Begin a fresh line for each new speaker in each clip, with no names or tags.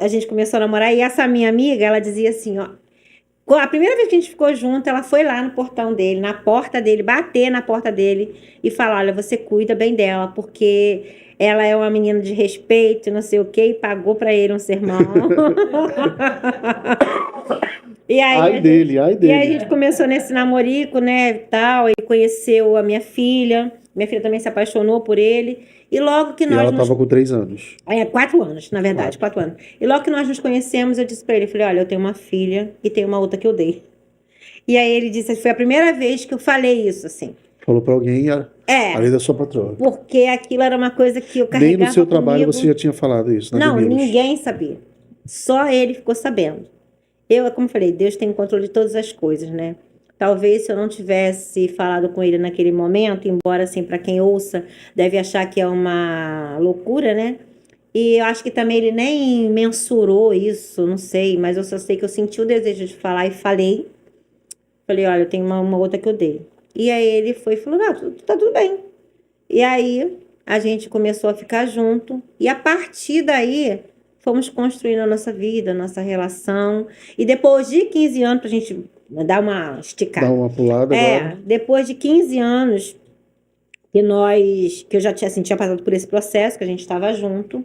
a gente começou a namorar, e essa minha amiga, ela dizia assim, ó, a primeira vez que a gente ficou junto, ela foi lá no portão dele, na porta dele, bater na porta dele e falar, olha, você cuida bem dela, porque ela é uma menina de respeito, não sei o quê, e pagou pra ele um sermão. E aí
Ai dele, ai
e aí a
dele.
gente começou nesse namorico, né, tal, e conheceu a minha filha. Minha filha também se apaixonou por ele. E logo que
E ela
nós nos...
tava com 3 anos.
4 anos, na verdade,
4.
4 anos. E logo que nós nos conhecemos, eu disse pra ele, falei, olha, eu tenho uma filha e tenho uma outra que eu dei. E aí ele disse, foi a primeira vez que eu falei isso, assim.
Falou pra alguém
É,
além da sua patroa.
porque aquilo era uma coisa que eu
Nem no
carregava
seu trabalho
comigo.
você já tinha falado isso, na
Não,
Gemilos.
ninguém sabia. Só ele ficou sabendo. Eu, como eu falei, Deus tem controle de todas as coisas, né? Talvez se eu não tivesse falado com ele naquele momento, embora assim, para quem ouça, deve achar que é uma loucura, né? E eu acho que também ele nem mensurou isso, não sei, mas eu só sei que eu senti o desejo de falar e falei. Falei, olha, eu tenho uma outra que eu dei. E aí ele foi e falou, não, tá tudo bem. E aí a gente começou a ficar junto. E a partir daí fomos construindo a nossa vida, a nossa relação. E depois de 15 anos, pra gente dar uma esticada.
Dá uma pulada agora.
Depois de 15 anos que eu já tinha, assim, tinha passado por esse processo, que a gente estava junto.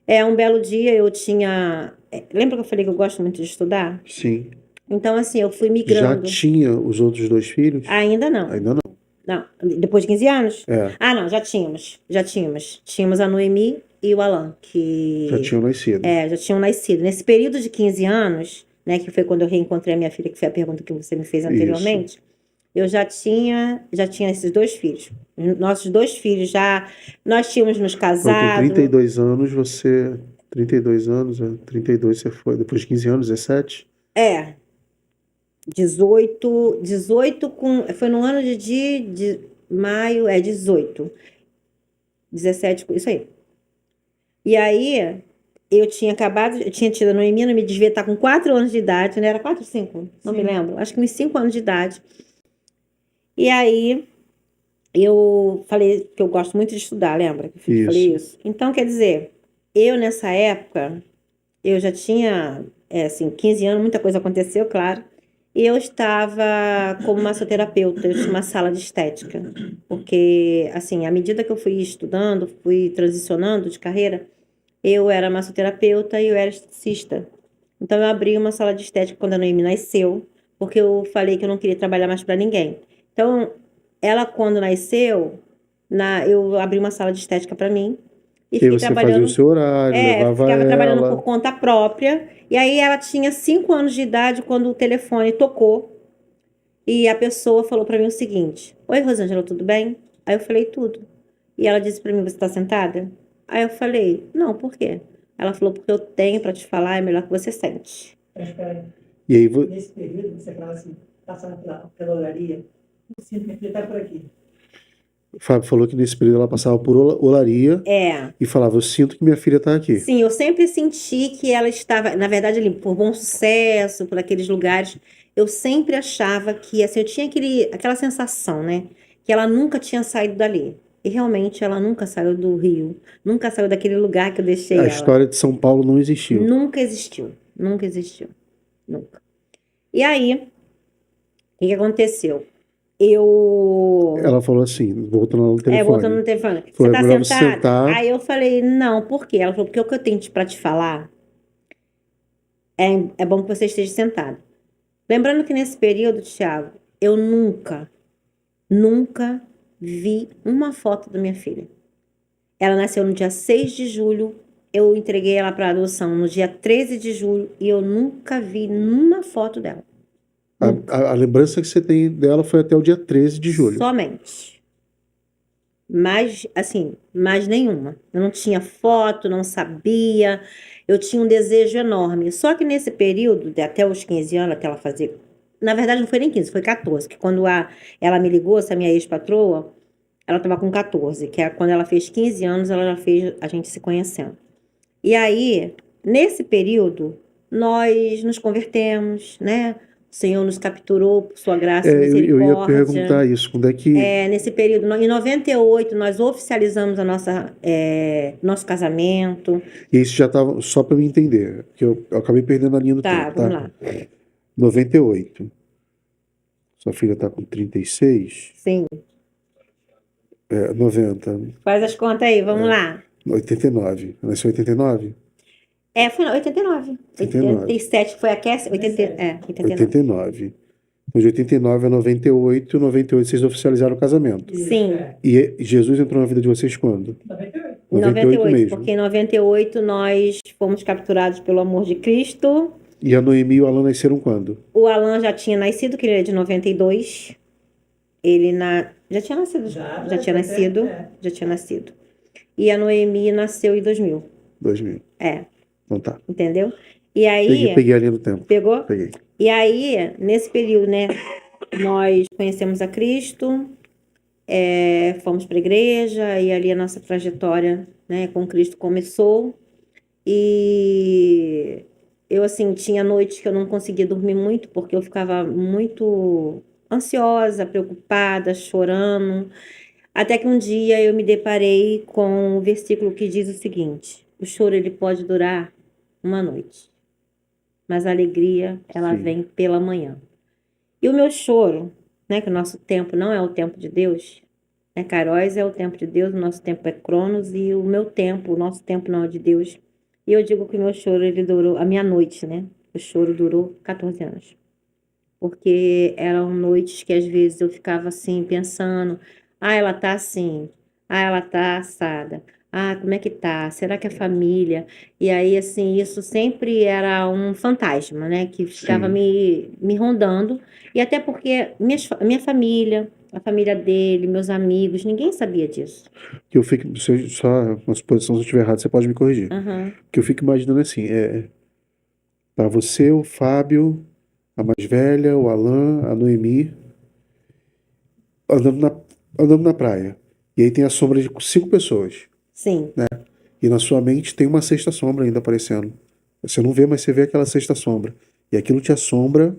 Um belo dia eu tinha. Lembra que eu falei que eu gosto muito de estudar?
Sim.
Então, assim, eu fui
Já
migrando.
tinha os outros 2 filhos?
Ainda não.
Ainda não.
Não, depois de 15 anos?
É.
Ah, não, já tínhamos. Já tínhamos. Tínhamos a Noemi e o Alan, que...
Já tinham nascido.
já tinham nascido. Nesse período de 15 anos, né, que foi quando eu reencontrei a minha filha, que foi a pergunta que você me fez anteriormente, eu já tinha esses 2 filhos. Nossos 2 filhos já... Nós tínhamos nos
Então, com
casado.
32 anos, você... 32 anos, 32 você foi. Depois de 15 anos, 17?
18 com... Foi no ano de maio, 18. 17, isso aí. E aí, eu tinha tido a Noemi, me devia estar com 4 anos de idade, né? Era 4 ou 5? Não me lembro. Acho que uns 5 anos de idade. E aí, eu falei que eu gosto muito de estudar, lembra? Que eu falei isso. Então, quer dizer, eu nessa época, eu já tinha, 15 anos, muita coisa aconteceu, claro. E eu estava como massoterapeuta, eu tinha uma sala de estética. Porque, assim, à medida que eu fui estudando, fui transicionando de carreira, eu era massoterapeuta e eu era esteticista. Então, eu abri uma sala de estética quando a Noemi nasceu, porque eu falei que eu não queria trabalhar mais para ninguém. Então, ela, quando nasceu, eu abri uma sala de estética para mim e
E
fiquei
você
trabalhando.
fazia o seu horário, levava
Ficava trabalhando
ela.
por conta própria. E aí, ela tinha 5 anos de idade quando o telefone tocou e a pessoa falou para mim o seguinte: Oi, Rosângela, tudo bem? Aí eu falei tudo. E ela disse para mim: Você está sentada? Aí eu falei: Não, por quê? Ela falou: Porque eu tenho para te falar, é melhor que você sente.
E aí,
Nesse período, você fala assim, passando pela olaria, eu sinto que a filha está por aqui.
o Fábio falou que nesse período ela passava por olaria e falava, eu sinto que minha filha está aqui.
Sim, eu sempre senti que ela estava, na verdade, ali, por Bom Sucesso, por aqueles lugares, eu sempre achava que, assim, eu tinha aquela sensação, né, que ela nunca tinha saído dali. E realmente ela nunca saiu do Rio, nunca saiu daquele lugar que eu deixei
A
ela.
história de São Paulo não existiu.
Nunca existiu, nunca existiu, nunca. E aí, o que aconteceu?
Ela falou assim, voltando no telefone.
Voltando no telefone. Você
Foi
tá
melhor você
sentada?
sentar.
Aí eu falei, não, por quê? Ela falou, porque o que eu tenho pra te falar é bom que você esteja sentado. Lembrando que nesse período, Thiago, eu nunca vi uma foto da minha filha. Ela nasceu no dia 6 de julho, eu entreguei ela para adoção no dia 13 de julho e eu nunca vi nenhuma foto dela.
A lembrança que você tem dela foi até o dia 13 de julho.
Somente. Mas, assim, mais nenhuma. Eu não tinha foto, não sabia. Eu tinha um desejo enorme. Só que nesse período, de até os 15 anos, que ela fazia... Na verdade, não foi nem 15, foi 14. Que quando ela me ligou, essa minha ex-patroa, ela estava com 14. Que é quando ela fez 15 anos, ela já fez a gente se conhecendo. E aí, nesse período, nós nos convertemos, né? Senhor nos capturou por sua graça e
Eu ia
misericórdia.
perguntar isso, quando é que...
Nesse período, em 98, nós oficializamos nosso casamento.
E isso já estava, só para eu entender, que eu acabei perdendo a linha do tempo,
Vamos
tá?
lá.
98. Sua filha está com 36.
Sim.
90.
Faz as contas aí, vamos lá.
89. Nasceu em 89?
Foi em 89. 87 foi a Cassie. 89.
89. Então, de 89 a 98, 98 vocês oficializaram o casamento.
Sim.
E Jesus entrou na vida de vocês quando?
98.
98 mesmo.
Porque em 98 nós fomos capturados pelo amor de Cristo.
E a Noemi e o Alan nasceram quando?
O Alan já tinha nascido, que ele é de 92. Já tinha nascido. Já tinha nascido. E a Noemi nasceu em 2000.
2000. Então tá.
Entendeu? E aí...
Peguei a linha do tempo.
Pegou?
Peguei.
E aí, nesse período, né, nós conhecemos a Cristo, fomos para a igreja, e ali a nossa trajetória, né, com Cristo começou. E eu, assim, tinha noites que eu não conseguia dormir muito, porque eu ficava muito ansiosa, preocupada, chorando. Até que um dia eu me deparei com um versículo que diz o seguinte: o choro, ele pode durar uma noite, mas a alegria, ela
Sim.
vem pela manhã. E o meu choro, né, que o nosso tempo não é o tempo de Deus, né, Kairos é o tempo de Deus, o nosso tempo é Cronos, e o meu tempo, o nosso tempo não é de Deus. E eu digo que o meu choro, ele durou, a minha noite, né, o choro durou 14 anos. Porque eram noites que às vezes eu ficava assim, pensando, ela tá assim, ela tá assada. Como é que tá? Será que é família? E aí, assim, isso sempre era um fantasma, né? Que ficava me rondando. E até porque minha família, a família dele, meus amigos, ninguém sabia disso.
Que eu fico, só uma suposição, se eu estiver errado, você pode me corrigir. Que eu fico imaginando assim, tá você, o Fábio, a mais velha, o Alan, a Noemi, andando na praia. E aí tem a sombra de 5 pessoas.
Sim.
Né? E na sua mente tem uma sexta sombra ainda aparecendo. Você não vê, mas você vê aquela sexta sombra. E aquilo te assombra.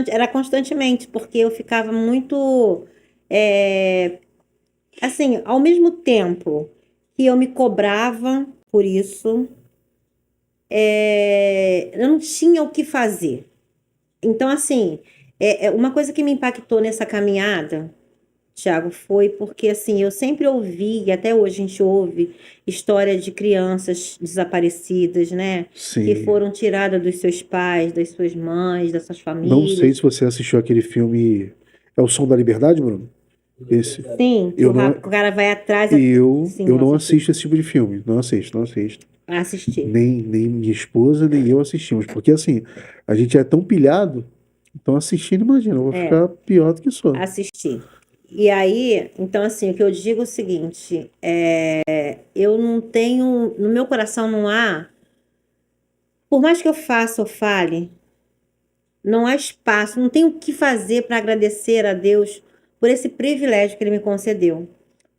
Era constantemente, porque eu ficava muito... assim, ao mesmo tempo que eu me cobrava por isso, eu não tinha o que fazer. Então, assim, uma coisa que me impactou nessa caminhada, Thiago, foi porque, assim, eu sempre ouvi, e até hoje a gente ouve, história de crianças desaparecidas, né?
Sim.
Que foram tiradas dos seus pais, das suas mães, das suas famílias.
Não sei se você assistiu aquele filme... É o Som da Liberdade, Bruno? Esse.
Sim, o cara vai atrás...
Eu
Sim,
não assisto esse tipo de filme. Não assisto.
Assisti.
Nem minha esposa, nem eu assistimos. Porque, assim, a gente é tão pilhado, então assistindo, imagina, eu vou ficar pior do que sou.
Assisti. E aí, então, assim, o que eu digo é o seguinte, eu não tenho, no meu coração não há, por mais que eu faça ou fale, não há espaço, não tenho o que fazer para agradecer a Deus por esse privilégio que Ele me concedeu.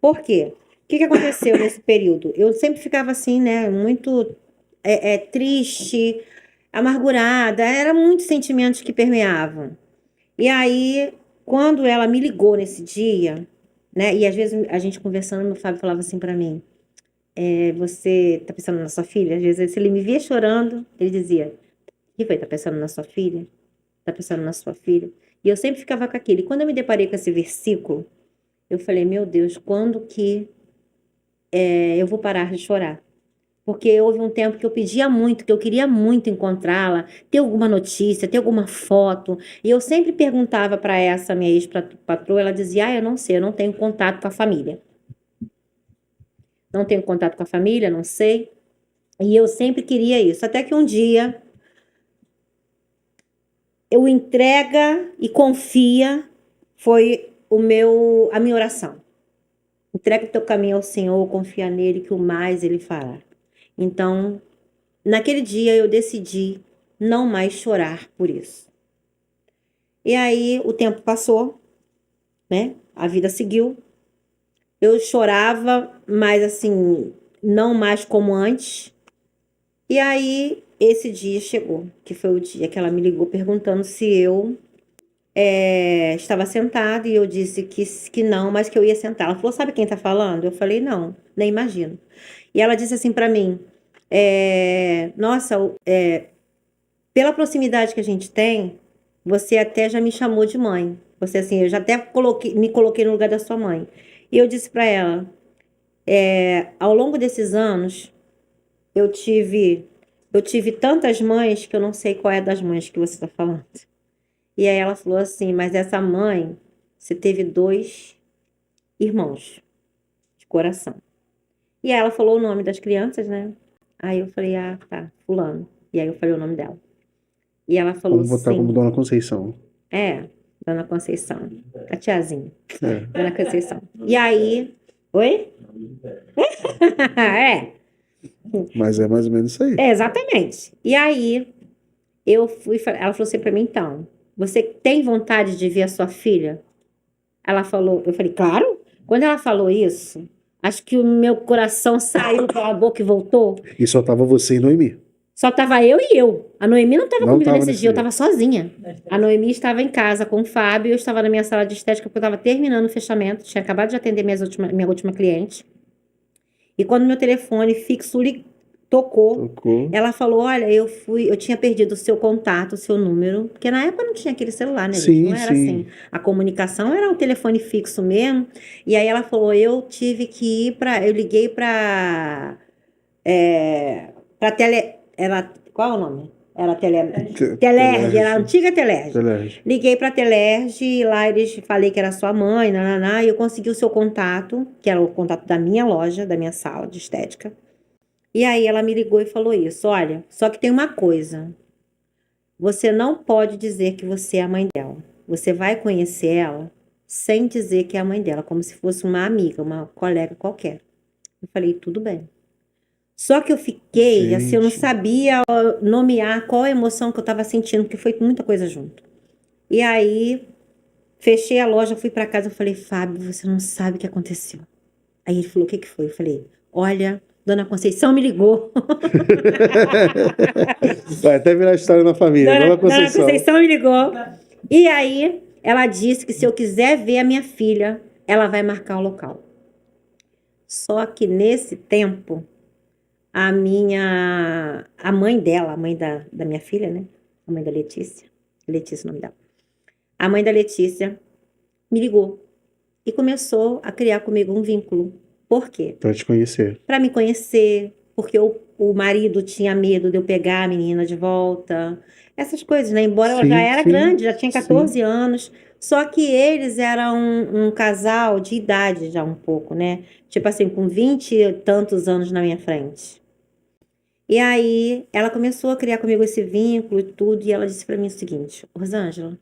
Por quê? O que aconteceu nesse período? Eu sempre ficava assim, né, muito triste, amargurada, eram muitos sentimentos que permeavam. E aí, quando ela me ligou nesse dia, né, e às vezes a gente conversando, meu Fábio falava assim para mim, você tá pensando na sua filha? Às vezes, se ele me via chorando, ele dizia, o que foi, tá pensando na sua filha? Tá pensando na sua filha? E eu sempre ficava com aquilo. E quando eu me deparei com esse versículo, eu falei, meu Deus, quando que eu vou parar de chorar? Porque houve um tempo que eu pedia muito, que eu queria muito encontrá-la, ter alguma notícia, ter alguma foto. E eu sempre perguntava para essa minha ex-patroa, ela dizia, eu não sei, eu não tenho contato com a família. Não tenho contato com a família, não sei. E eu sempre queria isso. Até que um dia, eu entrega e confia, foi a minha oração. Entrega o teu caminho ao Senhor, confia nele, que o mais ele fará. Então, naquele dia eu decidi não mais chorar por isso. E aí o tempo passou, né? A vida seguiu. Eu chorava, mas assim, não mais como antes. E aí esse dia chegou, que foi o dia que ela me ligou perguntando se eu estava sentada e eu disse que não, mas que eu ia sentar. Ela falou, sabe quem tá falando? Eu falei, não, nem imagino. E ela disse assim para mim, nossa, pela proximidade que a gente tem, você até já me chamou de mãe. Você assim, eu já até me coloquei no lugar da sua mãe. E eu disse para ela, ao longo desses anos, eu tive tantas mães que eu não sei qual é das mães que você está falando. E aí ela falou assim, mas essa mãe, você teve 2 irmãos de coração. E aí ela falou o nome das crianças, né? Aí eu falei, ah, tá, fulano. E aí eu falei o nome dela. E ela falou
Vamos botar como
assim,
Dona Conceição.
Dona Conceição, a tiazinha,
É.
Dona Conceição. E aí, oi?
Mas é mais ou menos isso aí.
Exatamente. E aí, ela falou assim pra mim, então, você tem vontade de ver a sua filha? Ela falou, eu falei, claro. Quando ela falou isso, acho que o meu coração saiu pela boca e voltou.
E só tava você e Noemi.
Só tava eu e eu. A Noemi não tava
Não
comigo
tava
nesse
nesse
dia, eu
dia.
tava sozinha. A Noemi estava em casa com o Fábio, eu estava na minha sala de estética porque eu estava terminando o fechamento, tinha acabado de atender minha última cliente. E quando meu telefone fixo tocou,
Tocou.
ela falou, olha, eu tinha perdido o seu contato, o seu número, porque na época não tinha aquele celular, né, gente?
Sim,
Não era
sim.
assim. A comunicação era um telefone fixo mesmo. E aí ela falou, eu tive que ir eu liguei para qual é o nome? Era Telerge, era a antiga Telerge.
Telerge.
Liguei para a Telerge e lá eles falei que era sua mãe, e eu consegui o seu contato, que era o contato da minha loja, da minha sala de estética. E aí ela me ligou e falou isso, olha, só que tem uma coisa, você não pode dizer que você é a mãe dela. Você vai conhecer ela sem dizer que é a mãe dela, como se fosse uma amiga, uma colega qualquer. Eu falei, tudo bem. Só que eu fiquei, assim, eu não
Gente.
sabia nomear qual a emoção que eu estava sentindo, porque foi muita coisa junto. E aí, fechei a loja, fui para casa, eu falei, Fábio, você não sabe o que aconteceu. Aí ele falou, o que que foi? Eu falei, olha, Dona Conceição me ligou.
Vai até virar história na família. Dona
Dona
Conceição.
Conceição me ligou. E aí, ela disse que se eu quiser ver a minha filha, ela vai marcar o local. Só que nesse tempo, a mãe dela, a mãe da minha filha, né? A mãe da Letícia. Letícia é o nome dela. A mãe da Letícia me ligou e começou a criar comigo um vínculo. Por quê?
Pra te conhecer.
Para me conhecer, porque o marido tinha medo de eu pegar a menina de volta. Essas coisas, né? Embora ela
Sim,
já era
sim,
grande, já tinha 14
sim.
anos. Só que eles eram um casal de idade já um pouco, né? Tipo assim, com 20 e tantos anos na minha frente. E aí, ela começou a criar comigo esse vínculo e tudo, e ela disse para mim o seguinte, Rosângela,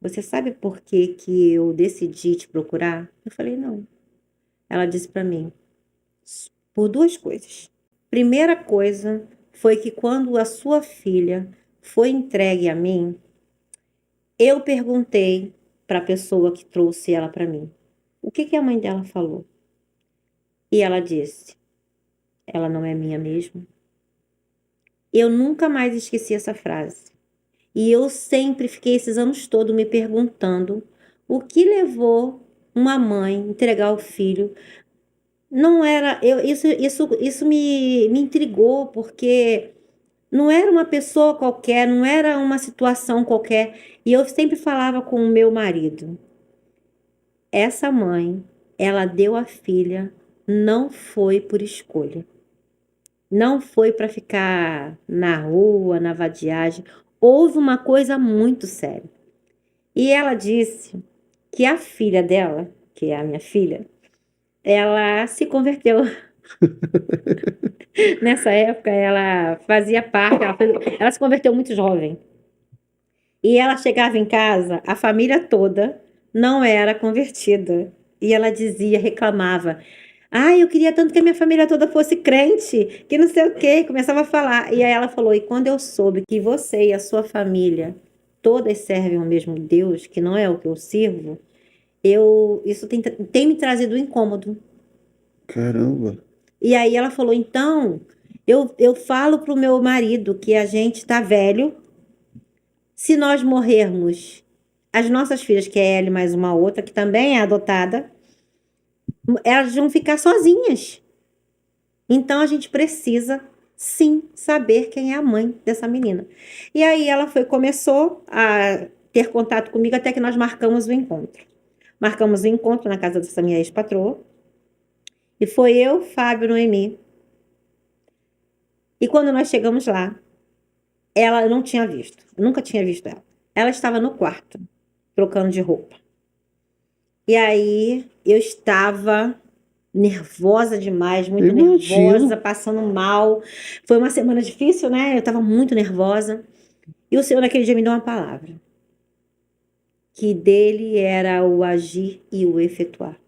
você sabe por que que eu decidi te procurar? Eu falei, não. Ela disse para mim, por 2 coisas. Primeira coisa foi que quando a sua filha foi entregue a mim, eu perguntei para a pessoa que trouxe ela para mim, o que que a mãe dela falou? E ela disse, ela não é minha mesmo. Eu nunca mais esqueci essa frase. E eu sempre fiquei esses anos todos me perguntando o que levou uma mãe entregar o filho. Não era, isso me intrigou, porque não era uma pessoa qualquer, não era uma situação qualquer. E eu sempre falava com o meu marido, essa mãe, ela deu a filha, não foi por escolha. Não foi para ficar na rua, na vadiagem. Houve uma coisa muito séria. E ela disse que a filha dela, que é a minha filha, ela se converteu. Nessa época, ela fazia parte, ela se converteu muito jovem. E ela chegava em casa, a família toda não era convertida. E ela dizia, reclamava, eu queria tanto que a minha família toda fosse crente, que não sei o quê, começava a falar. E aí ela falou, e quando eu soube que você e a sua família todas servem ao mesmo Deus, que não é o que eu sirvo, isso tem me trazido um incômodo.
Caramba.
E aí ela falou, então, Eu falo pro meu marido que a gente tá velho. Se nós morrermos, as nossas filhas, que é ela e mais uma outra, que também é adotada, elas vão ficar sozinhas. Então a gente precisa, sim, saber quem é a mãe dessa menina. E aí ela começou a ter contato comigo até que nós marcamos o encontro. Marcamos o encontro na casa dessa minha ex-patroa. E foi eu, Fábio, Noemi. E quando nós chegamos lá, ela não tinha visto. Nunca tinha visto ela. Ela estava no quarto, trocando de roupa. E aí eu estava nervosa demais, muito
Imagino.
nervosa, passando mal. Foi uma semana difícil, né? Eu estava muito nervosa. E o Senhor naquele dia me deu uma palavra. Que dele era o agir e o efetuar.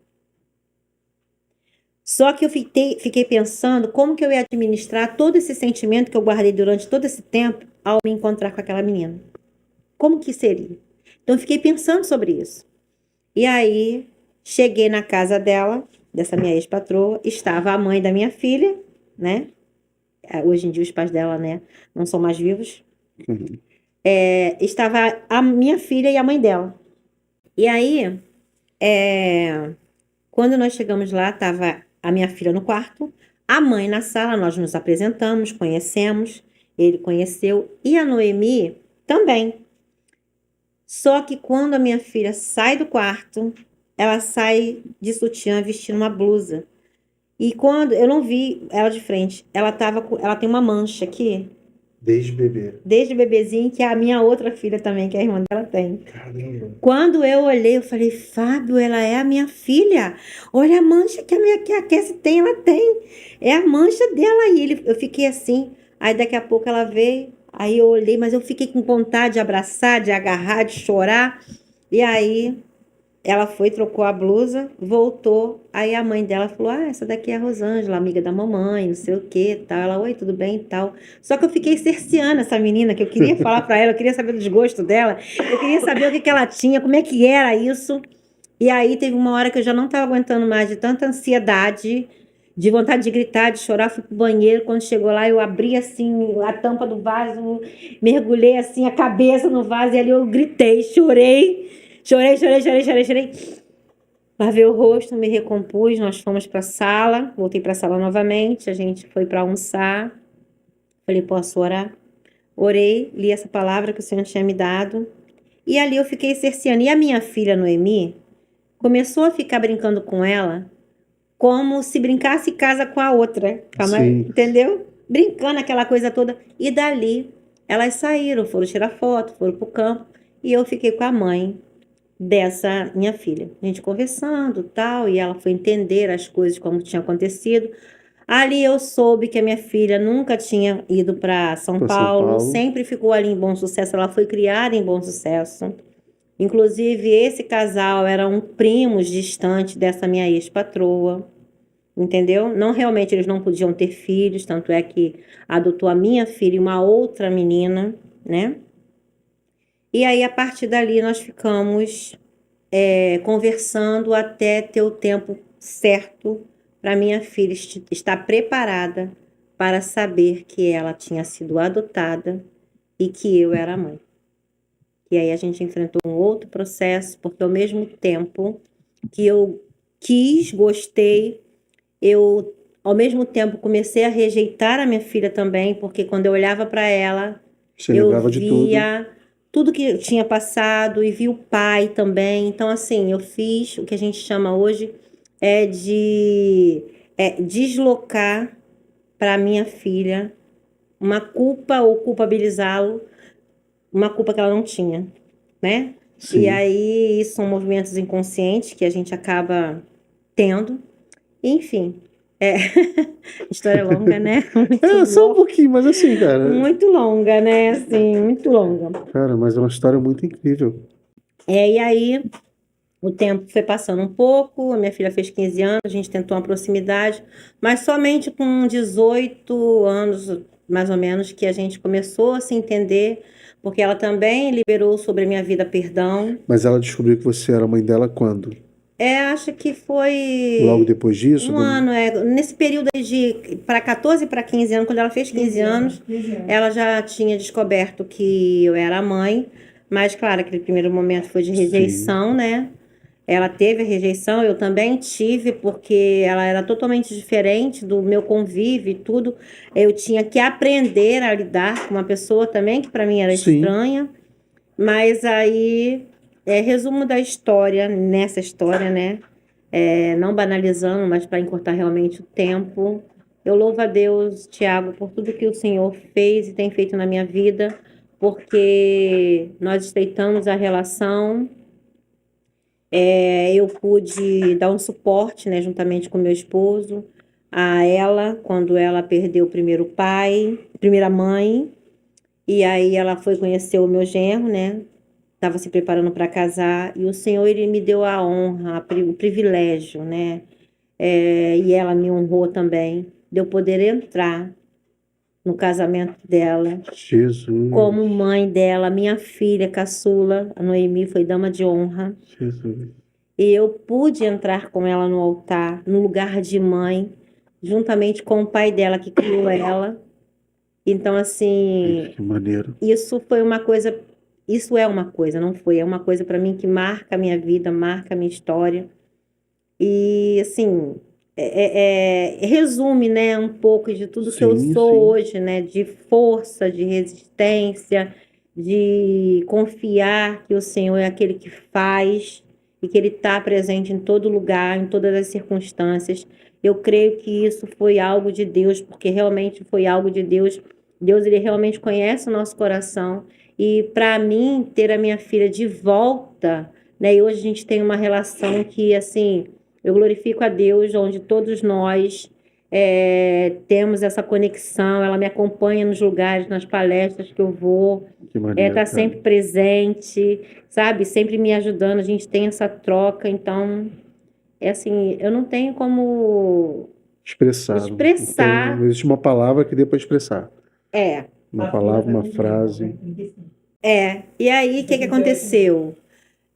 Só que eu fiquei pensando como que eu ia administrar todo esse sentimento que eu guardei durante todo esse tempo ao me encontrar com aquela menina. Como que seria? Então eu fiquei pensando sobre isso. E aí cheguei na casa dela, dessa minha ex-patroa, estava a mãe da minha filha, né? Hoje em dia os pais dela, né, não são mais vivos.
Uhum.
Estava a minha filha e a mãe dela. E aí, quando nós chegamos lá, estava a minha filha no quarto, a mãe na sala, nós nos apresentamos, conhecemos, ele conheceu, e a Noemi também. Só que quando a minha filha sai do quarto, ela sai de sutiã vestindo uma blusa. E quando eu não vi ela de frente, ela tem uma mancha aqui,
Desde bebê.
desde bebezinho, que a minha outra filha também, que a irmã dela tem.
Caramba.
Quando eu olhei, eu falei, Fábio, ela é a minha filha. Olha a mancha que a Cassie tem, ela tem. É a mancha dela aí. Eu fiquei assim. Aí daqui a pouco ela veio, aí eu olhei, mas eu fiquei com vontade de abraçar, de agarrar, de chorar. E aí ela foi, trocou a blusa, voltou. Aí a mãe dela falou, essa daqui é a Rosângela, amiga da mamãe, não sei o que, tal. Ela, oi, tudo bem e tal. Só que eu fiquei cerceando essa menina, que eu queria falar pra ela, eu queria saber do desgosto dela, eu queria saber o que ela tinha, como é que era isso. E aí teve uma hora que eu já não estava aguentando mais de tanta ansiedade, de vontade de gritar, de chorar, fui pro banheiro. Quando chegou lá, eu abri assim a tampa do vaso, mergulhei assim a cabeça no vaso e ali eu gritei, chorei. Chorei. Lavei o rosto, me recompus, nós fomos para a sala, voltei para a sala novamente, a gente foi para almoçar. Falei, posso orar? Orei, li essa palavra que o Senhor tinha me dado. E ali eu fiquei cerceando. E a minha filha, Noemi, começou a ficar brincando com ela como se brincasse casa com a outra.
Sim.
Entendeu? Brincando aquela coisa toda. E dali, elas saíram, foram tirar foto, foram pro campo. E eu fiquei com a mãe dessa minha filha. A gente conversando, tal, e ela foi entender as coisas como tinha acontecido. Ali eu soube que a minha filha nunca tinha ido para São Paulo, sempre ficou ali em Bom Sucesso, ela foi criada em Bom Sucesso. Inclusive, esse casal eram primos distantes dessa minha ex-patroa, entendeu? Não, realmente eles não podiam ter filhos, tanto é que adotou a minha filha e uma outra menina, né? E aí, a partir dali, nós ficamos conversando até ter o tempo certo para minha filha estar preparada para saber que ela tinha sido adotada e que eu era a mãe. E aí a gente enfrentou um outro processo, porque ao mesmo tempo que eu gostei, eu ao mesmo tempo comecei a rejeitar a minha filha também, porque quando eu olhava para ela, eu via tudo que eu tinha passado e vi o pai também. Então, assim, eu fiz o que a gente chama hoje de deslocar para minha filha uma culpa ou culpabilizá-lo, uma culpa que ela não tinha, né?
Sim.
E aí, são movimentos inconscientes que a gente acaba tendo. Enfim, história longa, né?
Só um pouquinho, mas assim, cara.
Muito longa, né? Assim, muito longa.
Cara, mas é uma história muito incrível.
E aí, o tempo foi passando um pouco, a minha filha fez 15 anos, a gente tentou uma proximidade, mas somente com 18 anos, mais ou menos, que a gente começou a se entender, porque ela também liberou sobre a minha vida perdão.
Mas ela descobriu que você era a mãe dela quando?
Acho que foi
Logo depois disso?
um ano, nesse período aí de para 14 para 15 anos, quando ela fez 15 anos,
15 anos.
ela já tinha descoberto que eu era a mãe, mas claro, aquele primeiro momento foi de rejeição, né? Ela teve a rejeição, eu também tive, porque ela era totalmente diferente do meu convívio e tudo. Eu tinha que aprender a lidar com uma pessoa também que para mim era
Sim.
estranha. Mas aí, resumo da história, nessa história, né? Não banalizando, mas para encurtar realmente o tempo. Eu louvo a Deus, Tiago, por tudo que o Senhor fez e tem feito na minha vida, porque nós estreitamos a relação. Eu pude dar um suporte, né, juntamente com meu esposo, a ela, quando ela perdeu o primeiro pai, primeira mãe, e aí ela foi conhecer o meu genro, né? Estava se preparando para casar, e o Senhor, ele me deu a honra, o privilégio, né? E ela me honrou também, de eu poder entrar no casamento dela,
Jesus.
como mãe dela, minha filha caçula, a Noemi, foi dama de honra.
Jesus.
E eu pude entrar com ela no altar, no lugar de mãe, juntamente com o pai dela que criou ela. Então, assim,
Que maneiro.
isso foi uma coisa, isso é uma coisa, não foi, é uma coisa para mim que marca a minha vida, marca a minha história. E, assim, resume, né, um pouco de tudo que eu
Sim,
sou
sim.
hoje, né, de força, de resistência, de confiar que o Senhor é aquele que faz e que Ele está presente em todo lugar, em todas as circunstâncias. Eu creio que isso foi algo de Deus, porque realmente foi algo de Deus. Deus, Ele realmente conhece o nosso coração. E para mim, ter a minha filha de volta, né, e hoje a gente tem uma relação que, assim, eu glorifico a Deus, onde todos nós temos essa conexão. Ela me acompanha nos lugares, nas palestras que eu vou,
Que maneiro,
tá
cara.
sempre presente, sabe? Sempre me ajudando. A gente tem essa troca. Então, assim, eu não tenho como
Expressar.
expressar.
Não existe uma palavra que dê para expressar. Uma
A
palavra,
filha
uma
tá
frase.
comigo,
E aí, o que aconteceu?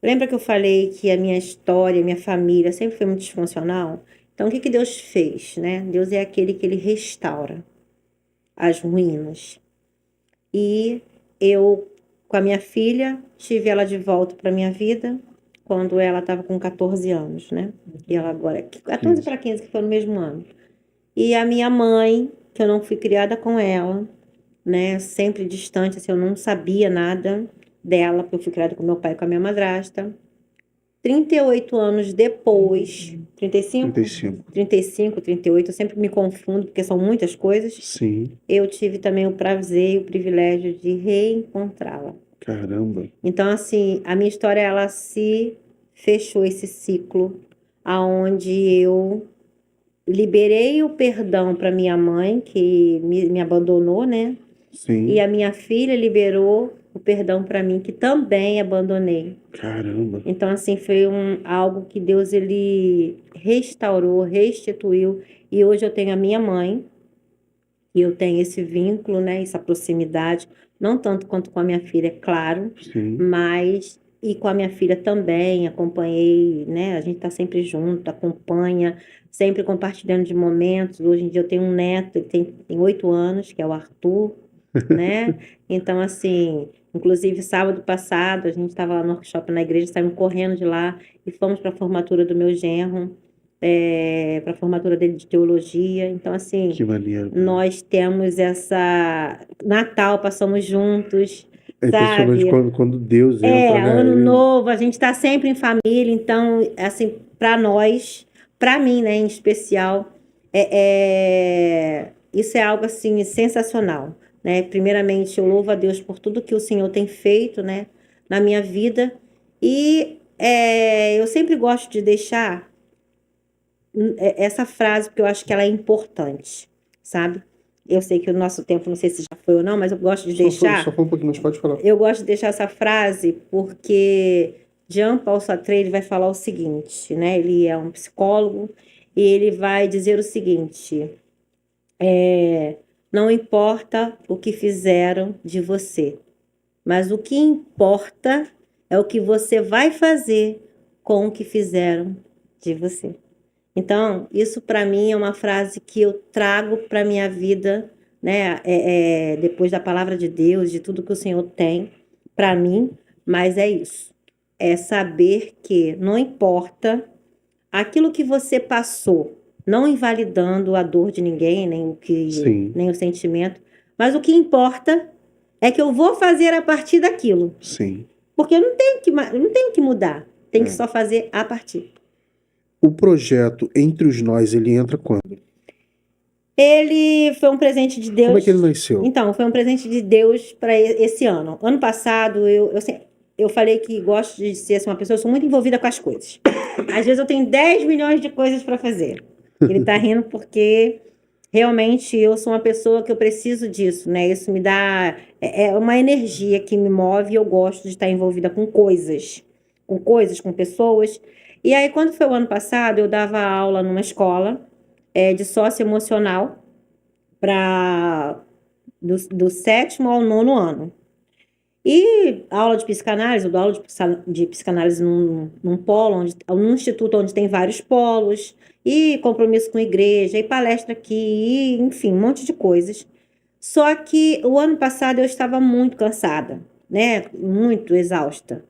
Lembra que eu falei que a minha história, minha família sempre foi muito disfuncional? Então, o que Deus fez, né? Deus é aquele que ele restaura as ruínas. E eu, com a minha filha, tive ela de volta para minha vida quando ela estava com 14 anos, né? E ela agora, 14 para 15, que foi no mesmo ano. E a minha mãe, que eu não fui criada com ela, né? Sempre distante, assim, eu não sabia nada dela, porque eu fui criada com meu pai e com a minha madrasta. 38 anos depois, 35?
35.
35, 38, eu sempre me confundo, porque são muitas coisas.
Sim.
Eu tive também o prazer e o privilégio de reencontrá-la.
Caramba.
Então, assim, a minha história, ela se fechou esse ciclo, aonde eu liberei o perdão para minha mãe, que me abandonou, né?
Sim.
E a minha filha liberou o perdão para mim, que também abandonei.
Caramba.
Então, assim, foi algo que Deus, ele restaurou, restituiu. E hoje eu tenho a minha mãe, e eu tenho esse vínculo, né, essa proximidade, não tanto quanto com a minha filha, é claro,
Sim.
mas e com a minha filha também, acompanhei, né, a gente tá sempre junto, acompanha, sempre compartilhando de momentos. Hoje em dia eu tenho um neto, ele tem 8 anos, que é o Arthur, né? Então, assim, inclusive sábado passado, a gente estava lá no workshop na igreja, saímos correndo de lá e fomos para a formatura do meu genro, para a formatura dele de teologia. Então, assim,
Que maneiro.
nós temos essa. Natal, passamos juntos,
É impressionante
sabe?
quando Deus entra, né?
Ano novo, a gente está sempre em família. Então, assim, para nós, para mim, né, em especial, isso é algo assim sensacional, né? Primeiramente, eu louvo a Deus por tudo que o Senhor tem feito, né, na minha vida. E eu sempre gosto de deixar essa frase, porque eu acho que ela é importante, sabe? Eu sei que o nosso tempo, não sei se já foi ou não, mas eu gosto de deixar.
Só foi um pouquinho, mas pode falar.
Eu gosto de deixar essa frase porque Jean Paul Sartre, ele vai falar o seguinte, né? Ele é um psicólogo e ele vai dizer o seguinte: não importa o que fizeram de você, mas o que importa é o que você vai fazer com o que fizeram de você. Então, isso para mim é uma frase que eu trago para minha vida, né? Depois da palavra de Deus, de tudo que o Senhor tem para mim, mas é isso. É saber que não importa aquilo que você passou, não invalidando a dor de ninguém,
Sim,
nem o sentimento, mas o que importa é que eu vou fazer a partir daquilo.
sim.
Porque eu não tenho que mudar, tem que
É.
só fazer a partir.
O projeto Entre os Nós, ele entra quando?
Ele foi um presente de Deus.
Como é que ele nasceu?
Então, foi um presente de Deus para esse ano. Ano passado, eu falei que gosto de ser assim, uma pessoa, eu sou muito envolvida com as coisas. Às vezes eu tenho 10 milhões de coisas para fazer. Ele tá rindo porque realmente eu sou uma pessoa que eu preciso disso, né? Isso me dá uma energia que me move e eu gosto de estar envolvida com pessoas. E aí, quando foi o ano passado, eu dava aula numa escola de socioemocional do 7º ao 9º ano. E aula de psicanálise, eu dou aula de psicanálise num polo, num instituto onde tem vários polos, e compromisso com igreja, e palestra aqui, e, enfim, um monte de coisas. Só que o ano passado eu estava muito cansada, né? Muito exausta.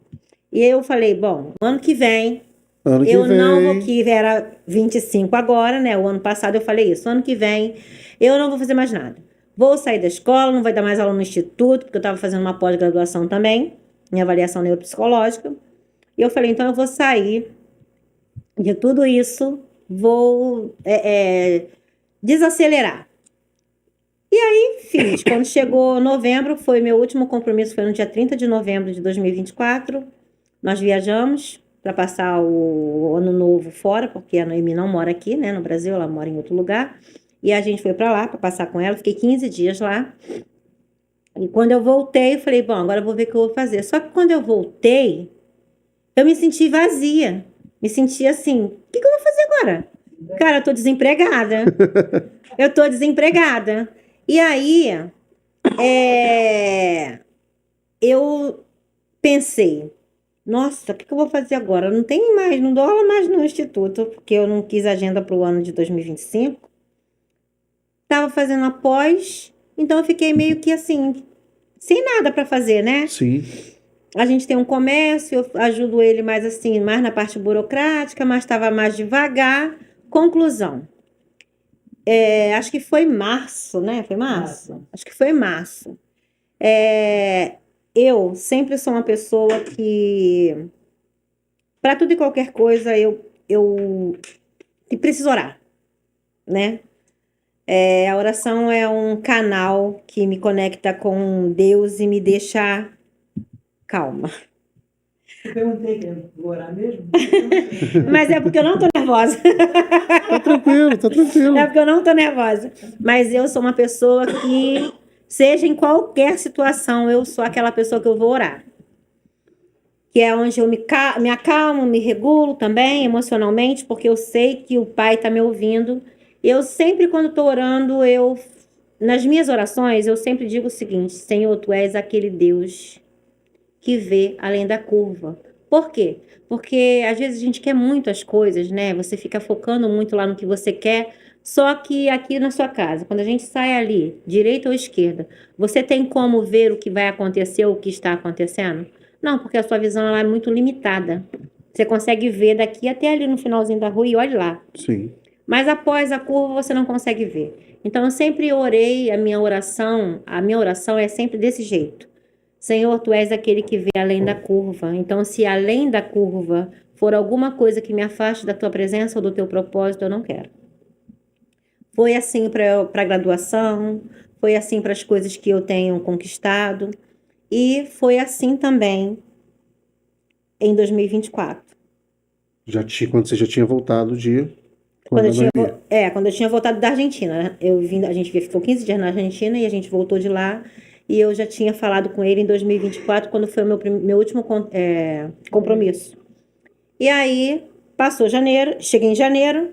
E eu falei, bom, ano que vem,
Ano que
eu não vou,
vem.
que era 25 agora, né? O ano passado eu falei isso. Ano que vem eu não vou fazer mais nada. Vou sair da escola, não vai dar mais aula no instituto, porque eu estava fazendo uma pós-graduação também, em avaliação neuropsicológica. E eu falei, então eu vou sair de tudo isso, vou desacelerar. E aí, fiz. Quando chegou novembro, foi meu último compromisso, foi no dia 30 de novembro de 2024. Nós viajamos para passar o ano novo fora, porque a Noemi não mora aqui, né, no Brasil, ela mora em outro lugar. E a gente foi para lá para passar com ela, fiquei 15 dias lá. E quando eu voltei, eu falei, bom, agora eu vou ver o que eu vou fazer. Só que quando eu voltei, eu me senti vazia. Me senti assim, o que eu vou fazer agora? Cara, eu tô desempregada. Eu tô desempregada. E aí, eu pensei, nossa, o que eu vou fazer agora? Eu não dou aula mais no instituto, porque eu não quis agenda para o ano de 2025. Estava fazendo a pós, então eu fiquei meio que assim, sem nada para fazer, né?
Sim.
A gente tem um comércio, eu ajudo ele mais assim, mais na parte burocrática, mas estava mais devagar. Conclusão. Acho que foi março, né? Foi março? Acho que foi março. Eu sempre sou uma pessoa que, para tudo e qualquer coisa, eu que preciso orar, né? A oração é um canal que me conecta com Deus e me deixa calma.
Eu perguntei que eu vou orar mesmo?
Mas é porque eu não tô nervosa.
Tá tranquilo, tá tranquilo.
É porque eu não tô nervosa. Mas eu sou uma pessoa que, seja em qualquer situação, eu sou aquela pessoa que eu vou orar. Que é onde eu me acalmo, me regulo também emocionalmente, porque eu sei que o Pai está me ouvindo. Eu sempre, quando estou orando, nas minhas orações, eu sempre digo o seguinte: Senhor, Tu és aquele Deus que vê além da curva. Por quê? Porque às vezes a gente quer muito as coisas, né? Você fica focando muito lá no que você quer, só que aqui na sua casa, quando a gente sai ali, direita ou esquerda, você tem como ver o que vai acontecer ou o que está acontecendo? Não, porque a sua visão ela é muito limitada. Você consegue ver daqui até ali no finalzinho da rua e olhe lá.
Sim.
Mas após a curva você não consegue ver. Então eu sempre orei, a minha oração é sempre desse jeito. Senhor, Tu és aquele que vê além da curva. Então, se além da curva for alguma coisa que me afaste da Tua presença ou do Teu propósito, eu não quero. Foi assim para a graduação, foi assim para as coisas que eu tenho conquistado e foi assim também em 2024.
Quando você já tinha voltado de
Quando
quando
eu
a
tinha,
Noemi.
quando eu tinha voltado da Argentina, né? A gente ficou 15 dias na Argentina e a gente voltou de lá. E eu já tinha falado com ele em 2024, quando foi o meu último compromisso. E aí, passou janeiro, cheguei em janeiro,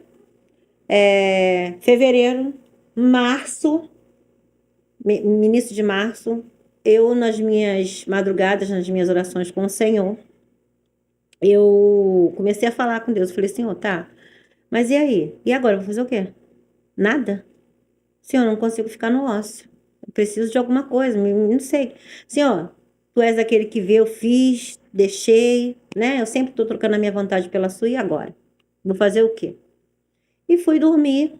fevereiro, março, início de março, eu nas minhas madrugadas, nas minhas orações com o Senhor, eu comecei a falar com Deus. Eu falei, Senhor, tá, mas e aí? E agora? Eu vou fazer o quê? Nada? Senhor, eu não consigo ficar no ócio. Eu preciso de alguma coisa, não sei. Senhor, tu és aquele que vê, eu fiz, deixei, né? Eu sempre tô trocando a minha vontade pela sua, e agora? Vou fazer o quê? E fui dormir.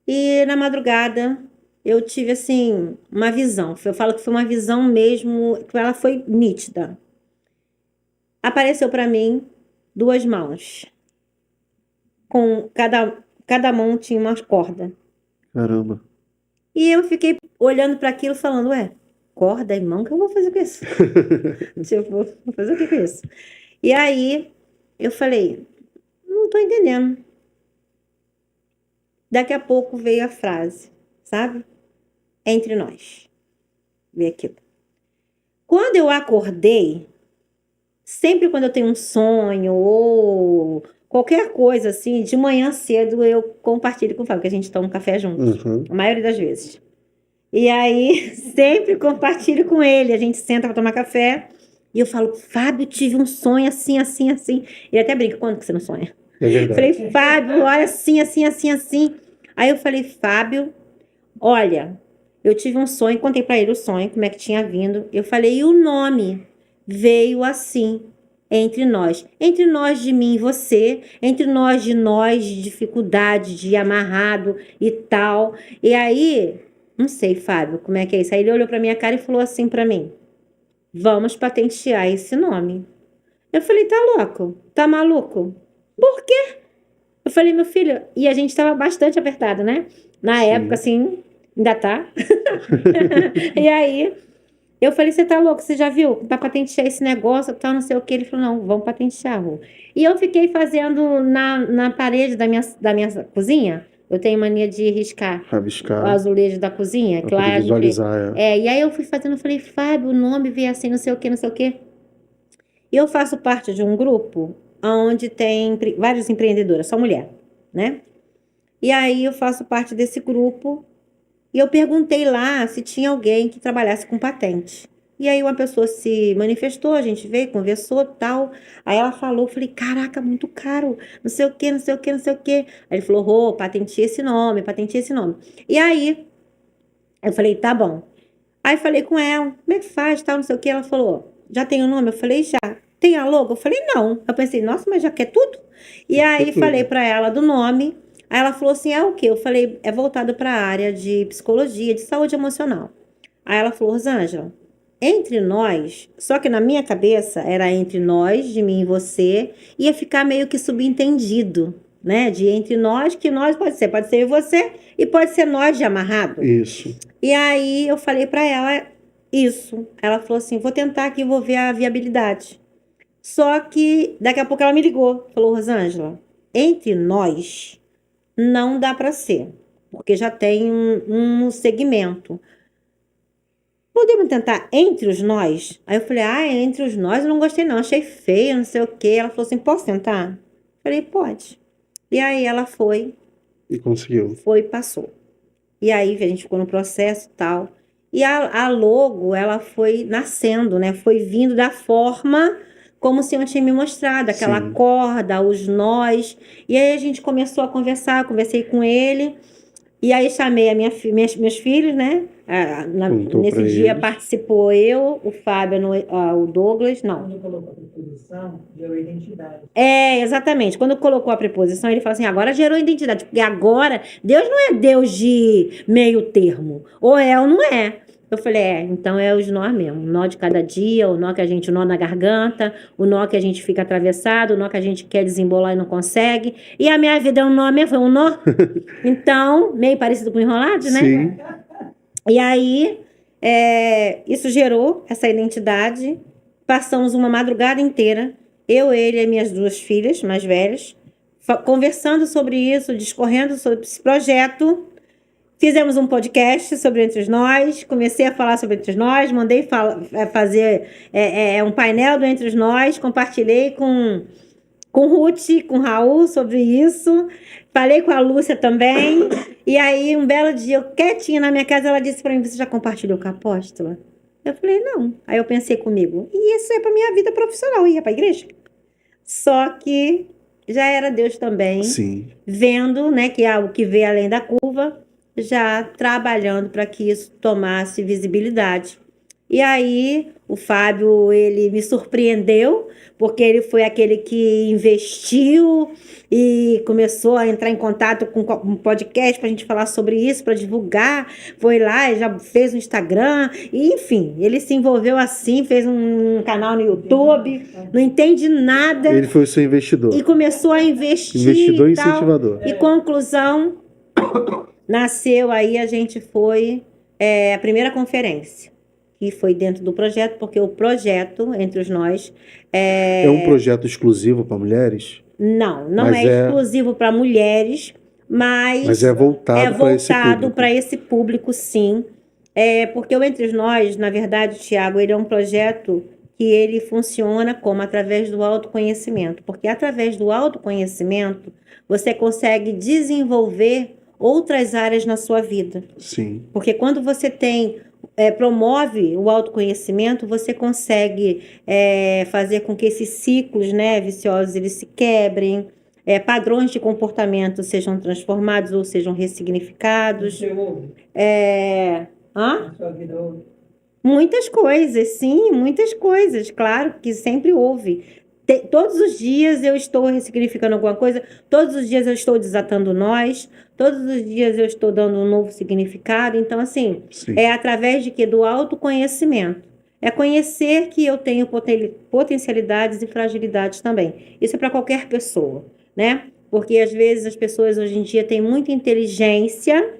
E na madrugada eu tive, assim, uma visão. Eu falo que foi uma visão mesmo, que ela foi nítida. Apareceu para mim 2 mãos. Com cada mão tinha uma corda.
Caramba.
E eu fiquei olhando para aquilo falando, ué, corda e mão, o que eu vou fazer com isso? Tipo, vou fazer o que com isso? E aí eu falei, não tô entendendo. Daqui a pouco veio a frase, sabe? Entre nós. Veio aquilo. Quando eu acordei, sempre quando eu tenho um sonho ou qualquer coisa assim, de manhã cedo eu compartilho com o Fábio, que a gente toma um café juntos,
Uhum.
a maioria das vezes. E aí, sempre compartilho com ele. A gente senta para tomar café e eu falo, Fábio, tive um sonho assim, assim, assim. Ele até brinca, quando que você não sonha?
É verdade.
Falei, Fábio, olha assim, assim, assim, assim. Aí eu falei, Fábio, olha, eu tive um sonho, contei para ele o sonho, como é que tinha vindo. Eu falei, e o nome veio assim, entre nós de mim e você, entre nós de dificuldade, de amarrado e tal. E aí, não sei, Fábio, como é que é isso? Aí ele olhou para minha cara e falou assim para mim, vamos patentear esse nome. Eu falei, tá louco? Tá maluco? Por quê? Eu falei, meu filho, e a gente estava bastante apertado, né? Na
Sim.
época, assim, ainda tá. E aí, eu falei, você tá louco? Você já viu? Pra patentear esse negócio, tal, não sei o que. Ele falou, não, vamos patentear, Rô. E eu fiquei fazendo na parede da minha cozinha. Eu tenho mania de riscar o
Rabiscar,
azulejo da cozinha,
pra
que lá
poder
a gente...
visualizar. É.
e aí eu fui fazendo, eu falei, Fábio, o nome veio assim, não sei o que, não sei o que. E eu faço parte de um grupo onde tem vários empreendedoras, só mulher, né? E aí eu faço parte desse grupo e eu perguntei lá se tinha alguém que trabalhasse com patente. E aí uma pessoa se manifestou, a gente veio, conversou, tal. Aí ela falou, eu falei, caraca, muito caro, não sei o que, não sei o que, não sei o que. Aí ele falou, Rô, patenteia esse nome, patenteia esse nome. E aí eu falei, tá bom. Aí falei com ela, como é que faz, tal, não sei o que. Ela falou, já tem o nome? Eu falei, já. Tem a logo? Eu falei, não. Eu pensei, nossa, mas já quer tudo? E aí
tudo.
falei pra ela do nome. Aí ela falou assim, é o quê? Eu falei, é voltado para a área de psicologia, de saúde emocional. Aí ela falou, Rosângela, entre nós, só que na minha cabeça era entre nós, de mim e você, ia ficar meio que subentendido, né? De entre nós, que nós pode ser eu e você, e pode ser nós de amarrado.
Isso.
E aí eu falei pra ela isso. Ela falou assim, vou tentar aqui, vou ver a viabilidade. Só que daqui a pouco ela me ligou, falou, Rosângela, entre nós não dá pra ser, porque já tem um segmento. Podemos tentar entre os nós? Aí eu falei, entre os nós eu não gostei não, achei feio, não sei o quê. Ela falou assim, posso tentar? Falei, pode. E aí ela foi
E conseguiu.
passou. E aí a gente ficou no processo e tal. E a logo, ela foi nascendo, né? Foi vindo da forma como o senhor tinha me mostrado, aquela
Sim.
corda, os nós. E aí a gente começou a conversar, conversei com ele. E aí chamei meus filhos, né?
Contou
Nesse
pra
dia
eles.
participou eu, o Fábio, o Douglas, não.
Quando colocou a preposição, gerou identidade.
Exatamente. Quando colocou a preposição, ele fala assim, agora gerou identidade. Porque agora, Deus não é Deus de meio termo. Ou é ou não é. Eu falei, então é os nós mesmo. O nó de cada dia, o nó que o nó na garganta, o nó que a gente fica atravessado, o nó que a gente quer desembolar e não consegue. E a minha vida é um nó mesmo, foi um nó. Então, meio parecido com enrolado, né?
Sim.
E aí, isso gerou essa identidade. Passamos uma madrugada inteira, eu, ele e minhas 2 filhas mais velhas, conversando sobre isso, discorrendo sobre esse projeto. Fizemos um podcast sobre Entre Nós, comecei a falar sobre Entre Nós, mandei fazer um painel do Entre Nós, compartilhei com Ruth, com Raul sobre isso, falei com a Lúcia também, e aí um belo dia, eu quietinha na minha casa, ela disse para mim, você já compartilhou com a apóstola? Eu falei, não. Aí eu pensei comigo, e isso é para minha vida profissional, ia para a igreja? Só que já era Deus também,
Sim.
vendo, né, que é algo que vê além da curva, já trabalhando para que isso tomasse visibilidade. E aí, o Fábio, ele me surpreendeu, porque ele foi aquele que investiu e começou a entrar em contato com um podcast para a gente falar sobre isso, para divulgar. Foi lá, já fez um Instagram, e, enfim, ele se envolveu assim, fez um canal no YouTube, não entende nada
Ele foi o seu
e
investidor.
começou a investir
Investidor e
e tal.
incentivador.
E conclusão, nasceu aí, a gente foi a primeira conferência, que foi dentro do projeto, porque o projeto, entre os nós,
É um projeto exclusivo para mulheres,
não
Mas
é
é-
exclusivo para mulheres,
mas é voltado para esse
voltado
público.
para esse público, sim. Porque o Entre Nós, na verdade, Tiago, ele é um projeto que ele funciona como através do autoconhecimento, porque através do autoconhecimento você consegue desenvolver outras áreas na sua vida.
Sim.
Porque quando você promove o autoconhecimento, você consegue fazer com que esses ciclos, né, viciosos eles se quebrem, padrões de comportamento sejam transformados ou sejam ressignificados.
Você ouve?
Hã?
Na sua vida ouve?
Muitas coisas, sim, muitas coisas, claro que sempre houve. Todos os dias eu estou ressignificando alguma coisa, todos os dias eu estou desatando nós, todos os dias eu estou dando um novo significado. Então, assim,
Sim.
é através de quê? Do autoconhecimento. É conhecer que eu tenho potencialidades e fragilidades também. Isso é para qualquer pessoa, né? Porque às vezes as pessoas hoje em dia têm muita inteligência,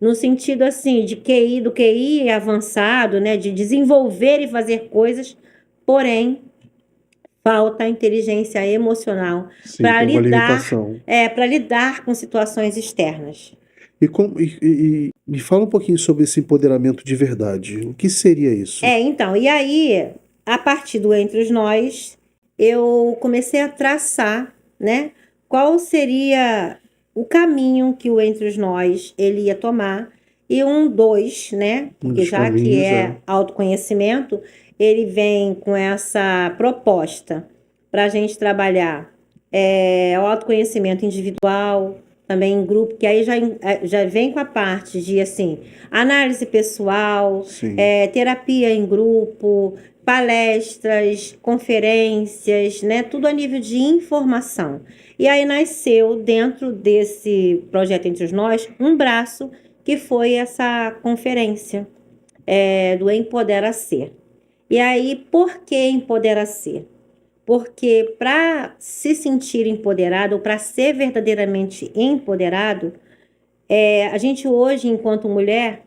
no sentido assim, de QI, do QI avançado, né? De desenvolver e fazer coisas, porém, falta inteligência emocional
Sim,
para
tem uma
lidar,
limitação.
para lidar com situações externas.
E me fala um pouquinho sobre esse empoderamento de verdade. O que seria isso?
Então, e aí, a partir do Entre os Nós, eu comecei a traçar, né, qual seria o caminho que o Entre os Nós ele ia tomar. E dois, né, porque
dos
já que
caminhos,
é autoconhecimento, ele vem com essa proposta para a gente trabalhar o autoconhecimento individual, também em grupo, que aí já vem com a parte de, assim, análise pessoal,
Sim.
terapia em grupo, palestras, conferências, né? Tudo a nível de informação. E aí nasceu, dentro desse projeto Entre os Nós, um braço que foi essa conferência do Empodera Ser. E aí, por que Empodera Ser? Porque para se sentir empoderado, ou para ser verdadeiramente empoderado, a gente hoje, enquanto mulher,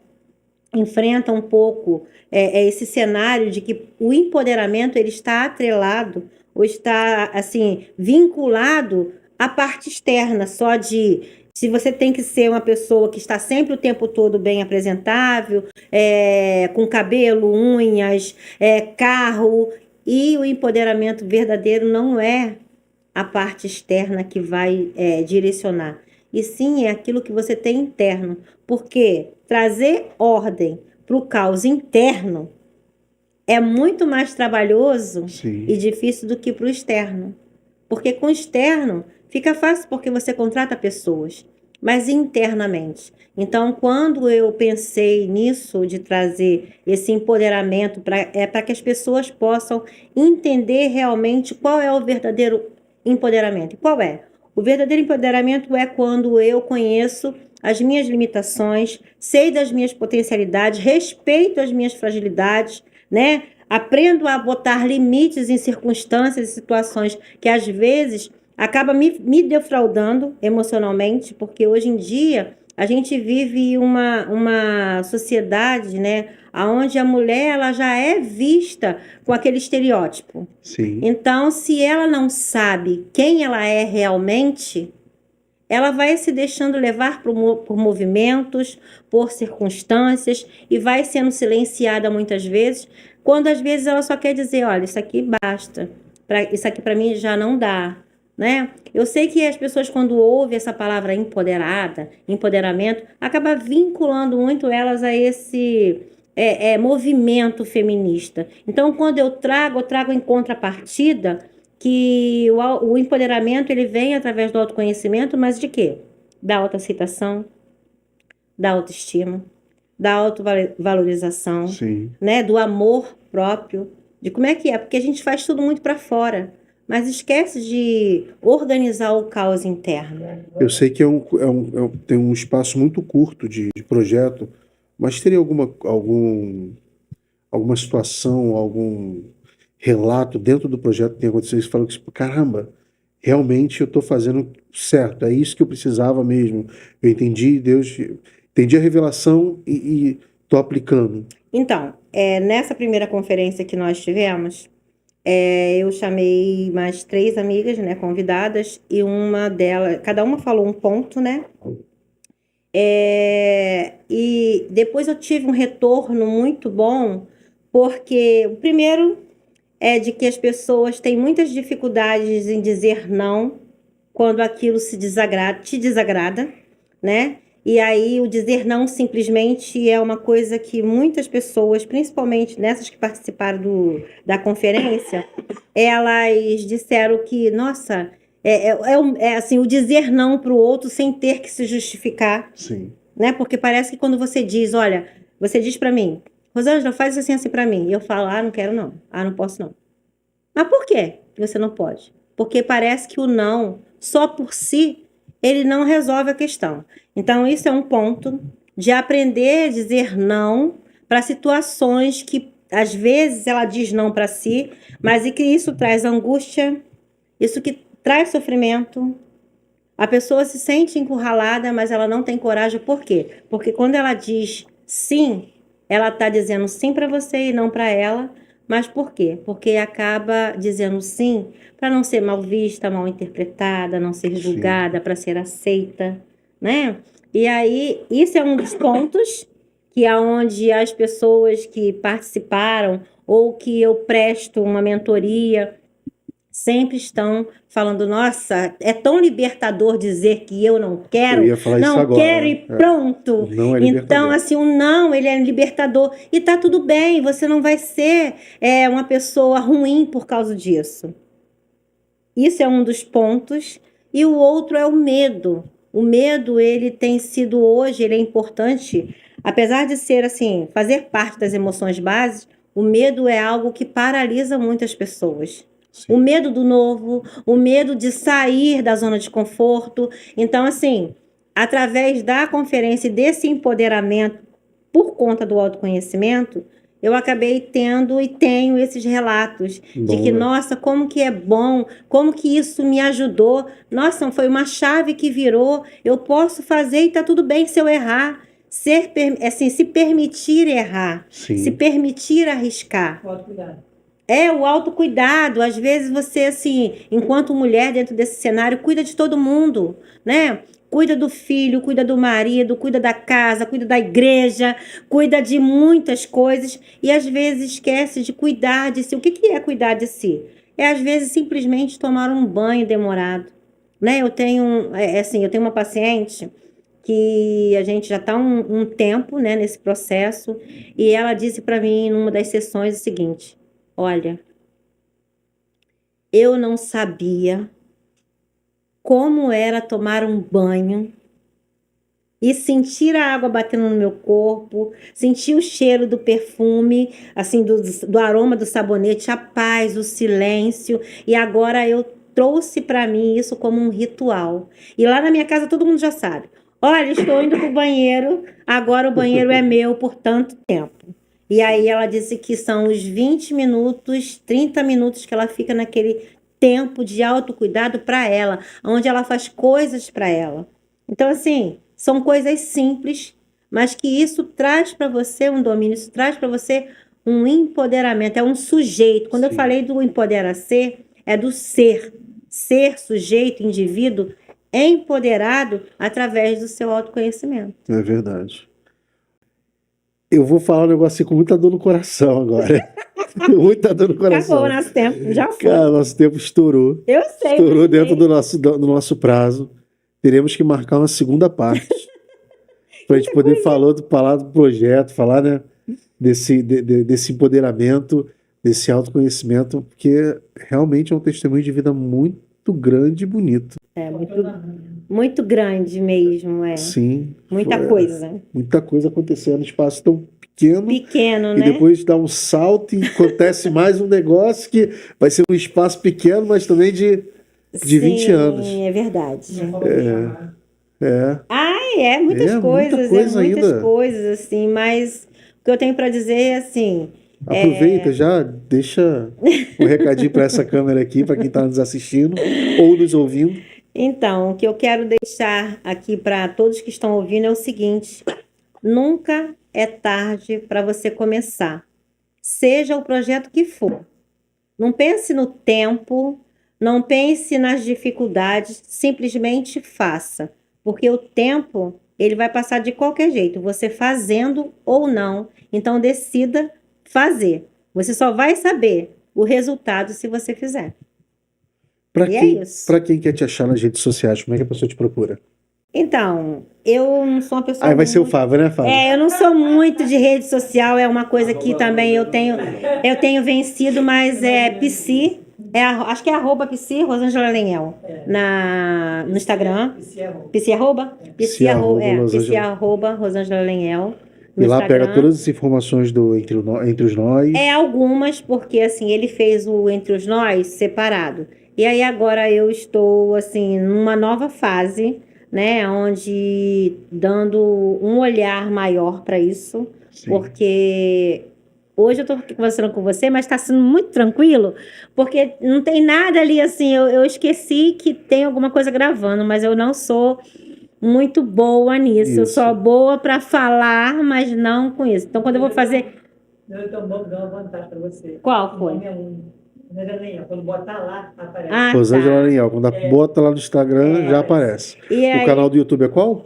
enfrenta um pouco esse cenário de que o empoderamento ele está atrelado ou está assim vinculado à parte externa, só de se você tem que ser uma pessoa que está sempre o tempo todo bem apresentável, com cabelo, unhas, carro, e o empoderamento verdadeiro não é a parte externa que vai direcionar, e sim é aquilo que você tem interno, porque trazer ordem para o caos interno é muito mais trabalhoso
Sim.
e difícil do que para o externo. Porque com o externo fica fácil porque você contrata pessoas, mas internamente. Então, quando eu pensei nisso, de trazer esse empoderamento para que as pessoas possam entender realmente qual é o verdadeiro empoderamento. E qual é? O verdadeiro empoderamento é quando eu conheço as minhas limitações, sei das minhas potencialidades, respeito as minhas fragilidades, né? Aprendo a botar limites em circunstâncias e situações que às vezes acaba me defraudando emocionalmente, porque hoje em dia a gente vive uma sociedade, né, onde a mulher ela já é vista com aquele estereótipo.
Sim.
Então, se ela não sabe quem ela é realmente, ela vai se deixando levar por movimentos, por circunstâncias e vai sendo silenciada muitas vezes, quando às vezes ela só quer dizer, olha, isso aqui basta, isso aqui para mim já não dá, né? Eu sei que as pessoas quando ouvem essa palavra empoderamento, acaba vinculando muito elas a esse movimento feminista. Então, quando eu trago em contrapartida que o empoderamento ele vem através do autoconhecimento, mas de quê? Da autoaceitação, da autoestima, da autovalorização,
Sim.
né? Do amor próprio, de como é que é, porque a gente faz tudo muito para fora, mas esquece de organizar o caos interno.
Eu sei que tem um espaço muito curto de projeto, mas teria alguma situação, algum relato dentro do projeto que tenha acontecido e você falou que, caramba, realmente eu estou fazendo certo, é isso que eu precisava mesmo. Eu entendi, Deus, entendi a revelação e estou aplicando.
Então, nessa primeira conferência que nós tivemos, eu chamei mais 3 amigas, né, convidadas, e uma delas, cada uma falou um ponto, né? E depois eu tive um retorno muito bom, porque o primeiro é de que as pessoas têm muitas dificuldades em dizer não quando aquilo te desagrada, né? E aí o dizer não simplesmente é uma coisa que muitas pessoas, principalmente nessas que participaram da conferência, elas disseram que, nossa, assim, o dizer não para o outro sem ter que se justificar,
Sim.
né? Porque parece que quando você diz, olha, você diz para mim, Rosângela, faz assim para mim. E eu falo, não quero não. Não posso não. Mas por quê que você não pode? Porque parece que o não, só por si, ele não resolve a questão. Então, isso é um ponto de aprender a dizer não para situações que, às vezes, ela diz não para si, mas e que isso traz angústia, isso que traz sofrimento. A pessoa se sente encurralada, mas ela não tem coragem. Por quê? Porque quando ela diz sim, ela está dizendo sim para você e não para ela. Mas por quê? Porque acaba dizendo sim para não ser mal vista, mal interpretada, não ser julgada, para ser aceita, né? E aí, isso é um dos pontos que é onde as pessoas que participaram ou que eu presto uma mentoria sempre estão falando, nossa, é tão libertador dizer que eu não quero,
Eu ia falar isso
não
agora,
quero e pronto.
Não é
Então,
libertador.
assim, o não, ele é libertador. E tá tudo bem, você não vai ser uma pessoa ruim por causa disso. Isso é um dos pontos. E o outro é o medo. O medo, ele tem sido hoje, ele é importante, apesar de ser, assim, fazer parte das emoções básicas, o medo é algo que paralisa muitas pessoas.
Sim.
O medo do novo, o medo de sair da zona de conforto. Então, assim, através da conferência e desse empoderamento por conta do autoconhecimento, eu acabei tendo e tenho esses relatos de que, nossa, como que é bom, como que isso me ajudou. Nossa, foi uma chave que virou, eu posso fazer e tá tudo bem se eu errar. Se permitir errar,
Sim.
se permitir arriscar.
Autocuidado.
O autocuidado. Às vezes você, assim, enquanto mulher dentro desse cenário, cuida de todo mundo, né? Cuida do filho, cuida do marido, cuida da casa, cuida da igreja, cuida de muitas coisas e às vezes esquece de cuidar de si. O que é cuidar de si? Às vezes simplesmente tomar um banho demorado, né? Eu tenho uma paciente que a gente já está um tempo, né, nesse processo e ela disse para mim numa das sessões o seguinte: olha, eu não sabia como era tomar um banho e sentir a água batendo no meu corpo, sentir o cheiro do perfume, assim, do aroma do sabonete, a paz, o silêncio. E agora eu trouxe para mim isso como um ritual. E lá na minha casa todo mundo já sabe. Olha, estou indo para o banheiro, agora o banheiro é meu por tanto tempo. E aí ela disse que são os 20 minutos, 30 minutos que ela fica naquele tempo de autocuidado para ela, onde ela faz coisas para ela. Então, assim, são coisas simples, mas que isso traz para você um domínio, isso traz para você um empoderamento, é um sujeito. Quando eu falei do empoderar-ser, é do ser sujeito, indivíduo, empoderado através do seu autoconhecimento.
É verdade. Eu vou falar um negócio assim com muita dor no coração agora. Muita dor no coração.
Acabou o nosso tempo, já foi.
Cara, nosso tempo estourou.
Eu sei.
Estourou dentro do nosso prazo. Teremos que marcar uma segunda parte. Para a gente poder falar do projeto, falar, né, desse empoderamento. desse autoconhecimento, porque realmente é um testemunho de vida muito grande e bonito.
É muito grande mesmo, é.
Sim,
Muita
foi-
coisa.
muita coisa acontecendo num espaço tão pequeno.
Pequeno,
E
né?
depois dá um salto e acontece mais um negócio que vai ser um espaço pequeno, mas também de 20 anos.
Sim, é verdade.
Minha forma de chamar.
Muitas
É, muita
coisas,
coisa
muitas
ainda.
coisas, assim, mas o que eu tenho para dizer é assim,
Aproveita já, deixa um recadinho para essa câmera aqui, para quem está nos assistindo ou nos ouvindo.
então, o que eu quero deixar aqui para todos que estão ouvindo é o seguinte: nunca é tarde para você começar, seja o projeto que for. Não pense no tempo, não pense nas dificuldades, simplesmente faça, porque o tempo ele vai passar de qualquer jeito, você fazendo ou não. Então decida fazer. Você só vai saber o resultado se você fizer.
Para
E é
quem,
isso.
para quem quer te achar nas redes sociais, como é que a pessoa te procura?
Então, eu não sou uma pessoa
Aí vai ser o
muito...
Fábio, né, Fábio?
Eu não sou muito de rede social, é uma coisa que também eu tenho vencido, mas Psi, acho que é @Psi, Rosângela Lenhel, no Instagram.
Esse é o-
Psi arroba?
Psi arroba Rosângela.
Psi arroba Rosângela Lenhel, no
E lá pega
Instagram.
todas as informações do Entre os Nós.
Algumas, porque assim, ele fez o Entre os Nós separado. E aí agora eu estou assim numa nova fase, né, onde dando um olhar maior para isso,
Sim.
porque hoje eu estou conversando com você, mas está sendo muito tranquilo, porque não tem nada ali assim, eu esqueci que tem alguma coisa gravando, mas eu não sou muito boa nisso. Eu
Isso.
sou boa para falar, mas não com isso. Então quando eu vou fazer...
Eu tô dando uma vantagem para você.
Qual
O
foi?
nome é único. Rosângela Lenhel. Quando botar lá, aparece.
Ah,
Rosângela
tá.
Lenhal. Quando bota lá no Instagram, já aparece.
E
O
aí,
canal do YouTube é qual?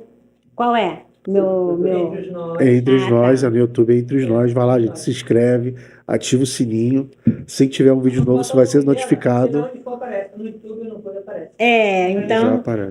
qual é?
Entre os nós.
É Entre os
Ah,
Nós,
tá.
é no YouTube, é Entre os Nós. Vai lá, gente, se inscreve, ativa o sininho. Assim que tiver um vídeo novo, você vai ser notificado.
Senão, onde for, aparece. No YouTube, no coisa aparece.
Já
Então,
aparece.